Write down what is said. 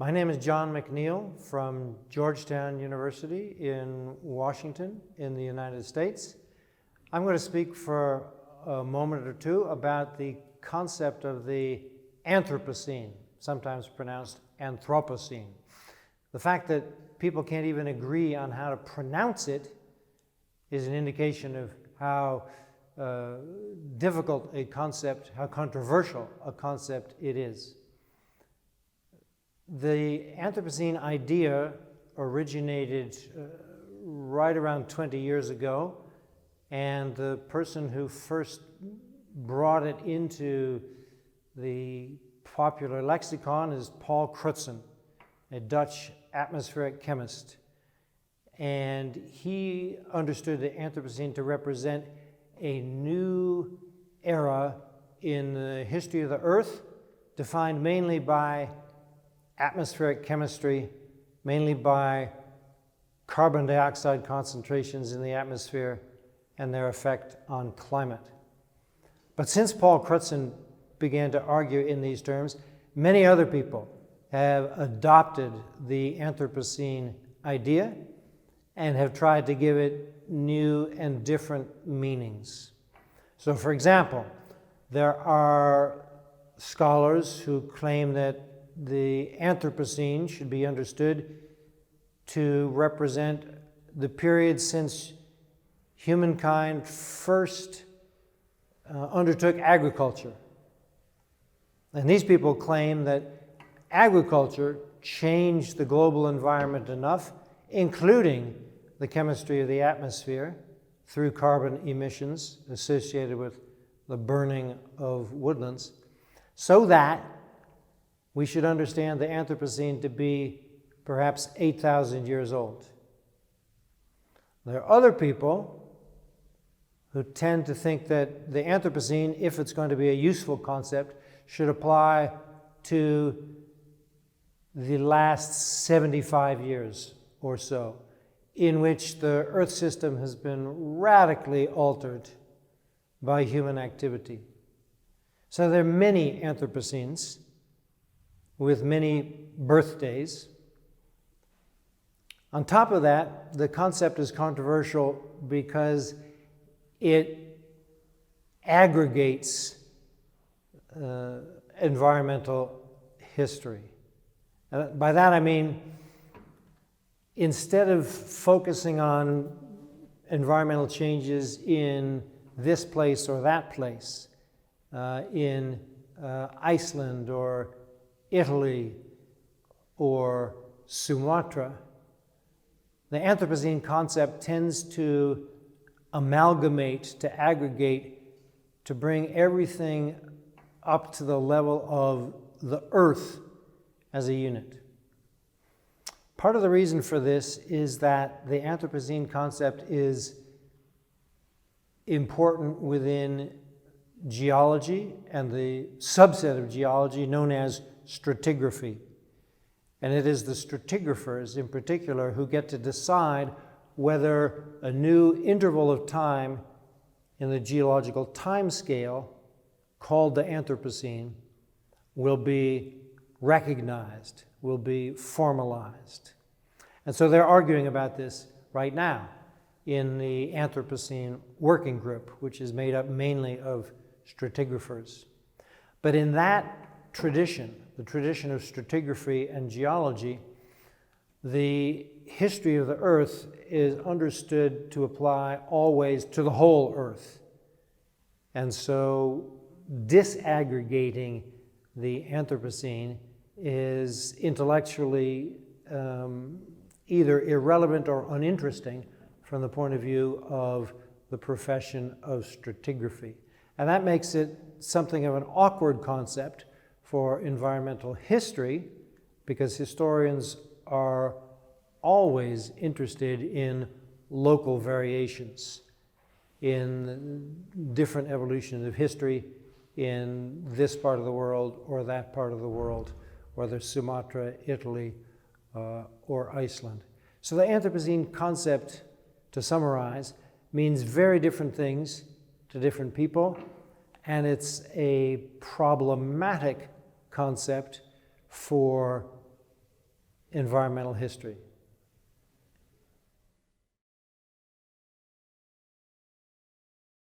My name is John McNeill from Georgetown University in Washington in the United States. I'm going to speak for a moment or two about the concept of the Anthropocene, sometimes pronounced Anthropocene. The fact that people can't even agree on how to pronounce it is an indication of how difficult a concept, how controversial a concept it is. The Anthropocene idea originated right around 20 years ago, and the person who first brought it into the popular lexicon is Paul Crutzen, a Dutch atmospheric chemist. And he understood the Anthropocene to represent a new era in the history of the Earth, defined mainly by atmospheric chemistry, mainly by carbon dioxide concentrations in the atmosphere and their effect on climate. But since Paul Crutzen began to argue in these terms, many other people have adopted the Anthropocene idea and have tried to give it new and different meanings. So, for example, there are scholars who claim that the Anthropocene should be understood to represent the period since humankind first undertook agriculture. And these people claim that agriculture changed the global environment enough, including the chemistry of the atmosphere through carbon emissions associated with the burning of woodlands, so that we should understand the Anthropocene to be perhaps 8,000 years old. There are other people who tend to think that the Anthropocene, if it's going to be a useful concept, should apply to the last 75 years or so, in which the Earth system has been radically altered by human activity. So there are many Anthropocenes with many birthdays. On top of that, the concept is controversial because it aggregates environmental history. And by that I mean, instead of focusing on environmental changes in this place or that place, in Iceland or Italy or Sumatra, the Anthropocene concept tends to amalgamate, to aggregate, to bring everything up to the level of the Earth as a unit. Part of the reason for this is that the Anthropocene concept is important within geology and the subset of geology known as stratigraphy. And it is the stratigraphers in particular who get to decide whether a new interval of time in the geological time scale called the Anthropocene will be recognized, will be formalized. And so they're arguing about this right now in the Anthropocene Working Group, which is made up mainly of stratigraphers. But in that tradition, the tradition of stratigraphy and geology, the history of the Earth is understood to apply always to the whole Earth. And so disaggregating the Anthropocene is intellectually either irrelevant or uninteresting from the point of view of the profession of stratigraphy. And that makes it something of an awkward concept for environmental history, because historians are always interested in local variations, in different evolutions of history in this part of the world or that part of the world, whether Sumatra, Italy, or Iceland. So the Anthropocene concept, to summarize, means very different things to different people, and it's a problematic concept for environmental history.